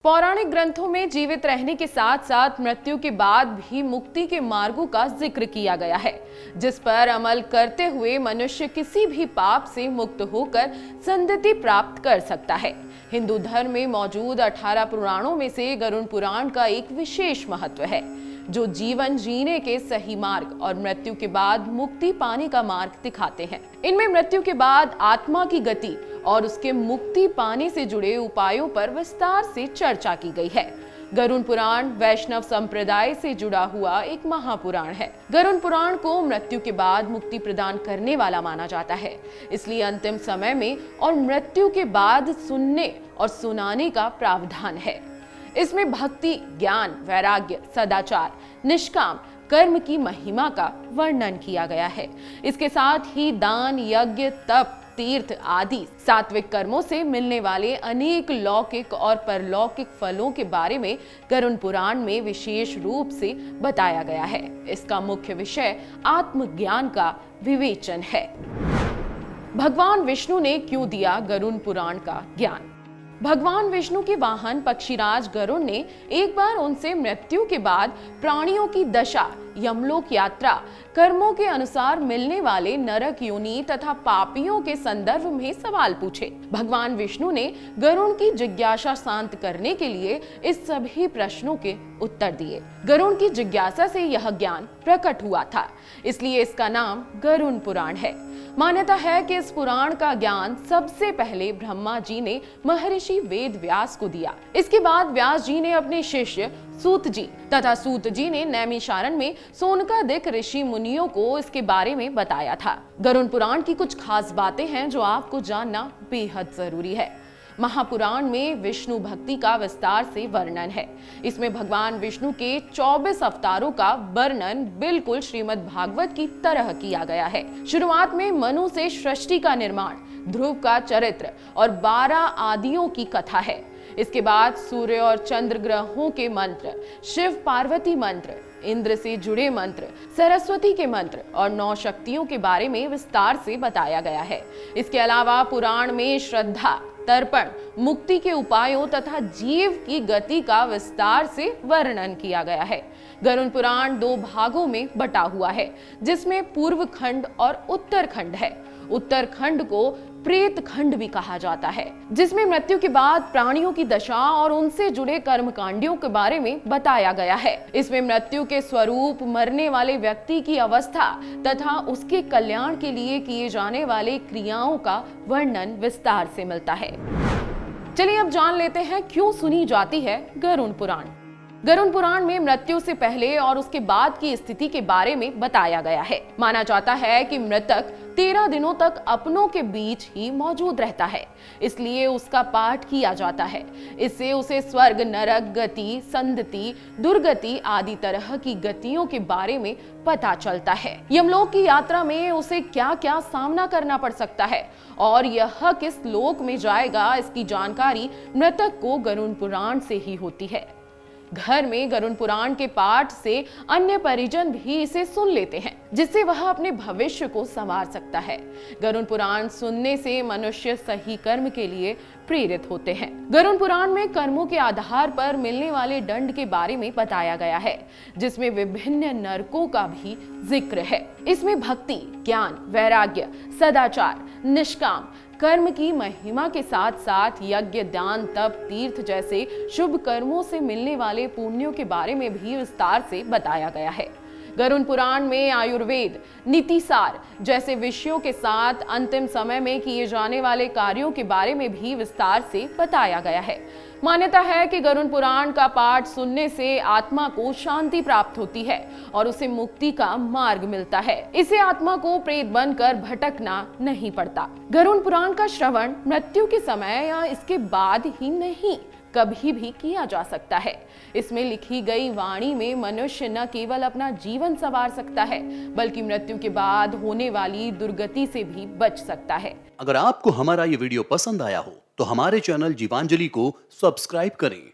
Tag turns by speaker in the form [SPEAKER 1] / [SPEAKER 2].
[SPEAKER 1] पौराणिक ग्रंथों में जीवित रहने के साथ साथ मृत्यु के बाद भी मुक्ति के मार्गों का जिक्र किया गया है, जिस पर अमल करते हुए मनुष्य किसी भी पाप से मुक्त होकर सद्गति प्राप्त कर सकता है। हिंदू धर्म में मौजूद 18 पुराणों में से गरुड़ पुराण का एक विशेष महत्व है, जो जीवन जीने के सही मार्ग और मृत्यु के बाद मुक्ति पाने का मार्ग दिखाते हैं। इनमें मृत्यु के बाद आत्मा की गति और उसके मुक्ति पाने से जुड़े उपायों पर विस्तार से चर्चा की गई है। गरुड़ पुराण वैष्णव संप्रदाय से जुड़ा हुआ एक महापुराण है। गरुड़ पुराण को मृत्यु के बाद मुक्ति प्रदान करने वाला माना जाता है, इसलिए अंतिम समय में और मृत्यु के बाद सुनने और सुनाने का प्रावधान है। इसमें भक्ति, ज्ञान, वैराग्य, सदाचार, निष्काम कर्म की महिमा का वर्णन किया गया है। इसके साथ ही दान, यज्ञ, तप, तीर्थ आदि सात्विक कर्मों से मिलने वाले अनेक लौकिक और परलौकिक फलों के बारे में गरुड़ पुराण में विशेष रूप से बताया गया है। इसका मुख्य विषय आत्मज्ञान का विवेचन है। भगवान विष्णु ने क्यों दिया गरुड़ पुराण का ज्ञान? भगवान विष्णु के वाहन पक्षीराज गरुड़ ने एक बार उनसे मृत्यु के बाद प्राणियों की दशा, यमलोक यात्रा, कर्मों के अनुसार मिलने वाले नरक योनि तथा पापियों के संदर्भ में सवाल पूछे। भगवान विष्णु ने गरुड़ की जिज्ञासा शांत करने के लिए इस सभी प्रश्नों के उत्तर दिए। गरुड़ की जिज्ञासा से यह ज्ञान प्रकट हुआ था, इसलिए इसका नाम गरुड़ पुराण है। मान्यता है कि इस पुराण का ज्ञान सबसे पहले ब्रह्मा जी ने महर्षि वेद व्यास को दिया। इसके बाद व्यास जी ने अपने शिष्य सूत जी तथा सूत जी ने नैमिषारण्य में सोनकादिक ऋषि मुनियों को इसके बारे में बताया था। गरुड़ पुराण की कुछ खास बातें हैं जो आपको जानना बेहद जरूरी है। महापुराण में विष्णु भक्ति का विस्तार से वर्णन है। इसमें भगवान विष्णु के 24 अवतारों का वर्णन बिल्कुल श्रीमद् भागवत की तरह किया गया है। शुरुआत में मनु से सृष्टि का निर्माण, ध्रुव का चरित्र और 12 आदियों की कथा है। इसके बाद सूर्य और चंद्र ग्रहों के मंत्र, शिव पार्वती मंत्र, इंद्र से जुड़े मंत्र, सरस्वती के मंत्र और 9 शक्तियों के बारे में विस्तार से बताया गया है। इसके अलावा पुराण में श्रद्धा, तर्पण, मुक्ति के उपायों तथा जीव की गति का विस्तार से वर्णन किया गया है। गरुड़ पुराण 2 भागों में बटा हुआ है, जिसमें पूर्व खंड और उत्तर खंड है। उत्तर खंड को प्रेत खंड भी कहा जाता है, जिसमें मृत्यु के बाद प्राणियों की दशा और उनसे जुड़े कर्मकांडियों के बारे में बताया गया है। इसमें मृत्यु के स्वरूप, मरने वाले व्यक्ति की अवस्था तथा उसके कल्याण के लिए किए जाने वाले क्रियाओं का वर्णन विस्तार से मिलता है। चलिए अब जान लेते हैं क्यों सुनी जाती है गरुड़ पुराण। गरुड़ पुराण में मृत्यु से पहले और उसके बाद की स्थिति के बारे में बताया गया है। माना जाता है कि मृतक 13 दिनों तक अपनों के बीच ही मौजूद रहता है, इसलिए उसका पाठ किया जाता है। इससे उसे स्वर्ग, नरक गति, सद्गति, दुर्गति आदि तरह की गतियों के बारे में पता चलता है। यमलोक की यात्रा में उसे क्या क्या सामना करना पड़ सकता है और यह किस लोक में जाएगा, इसकी जानकारी मृतक को गरुड़ पुराण से ही होती है। घर में गरुड़ पुराण के पाठ से अन्य परिजन भी इसे सुन लेते हैं, जिससे वह अपने भविष्य को संवार सकता है। गरुड़ पुराण सुनने से मनुष्य सही कर्म के लिए प्रेरित होते हैं। गरुड़ पुराण में कर्मों के आधार पर मिलने वाले दंड के बारे में बताया गया है, जिसमें विभिन्न नरकों का भी जिक्र है। इसमें भक्ति, ज्ञान, वैराग्य, सदाचार, निष्काम कर्म की महिमा के साथ साथ यज्ञ, दान, तप, तीर्थ जैसे शुभ कर्मों से मिलने वाले पुण्यों के बारे में भी विस्तार से बताया गया है। गरुड़ पुराण में आयुर्वेद, नीतिसार जैसे विषयों के साथ अंतिम समय में किए जाने वाले कार्यों के बारे में भी विस्तार से बताया गया है। मान्यता है कि गरुड़ पुराण का पाठ सुनने से आत्मा को शांति प्राप्त होती है और उसे मुक्ति का मार्ग मिलता है। इसे आत्मा को प्रेत बनकर भटकना नहीं पड़ता। गरुड़ पुराण का श्रवण मृत्यु के समय या इसके बाद ही नहीं, कभी भी किया जा सकता है। इसमें लिखी गई वाणी में मनुष्य न केवल अपना जीवन संवार सकता है, बल्कि मृत्यु के बाद होने वाली दुर्गति से भी बच सकता है।
[SPEAKER 2] अगर आपको हमारा ये वीडियो पसंद आया हो तो हमारे चैनल जीवांजलि को सब्सक्राइब करें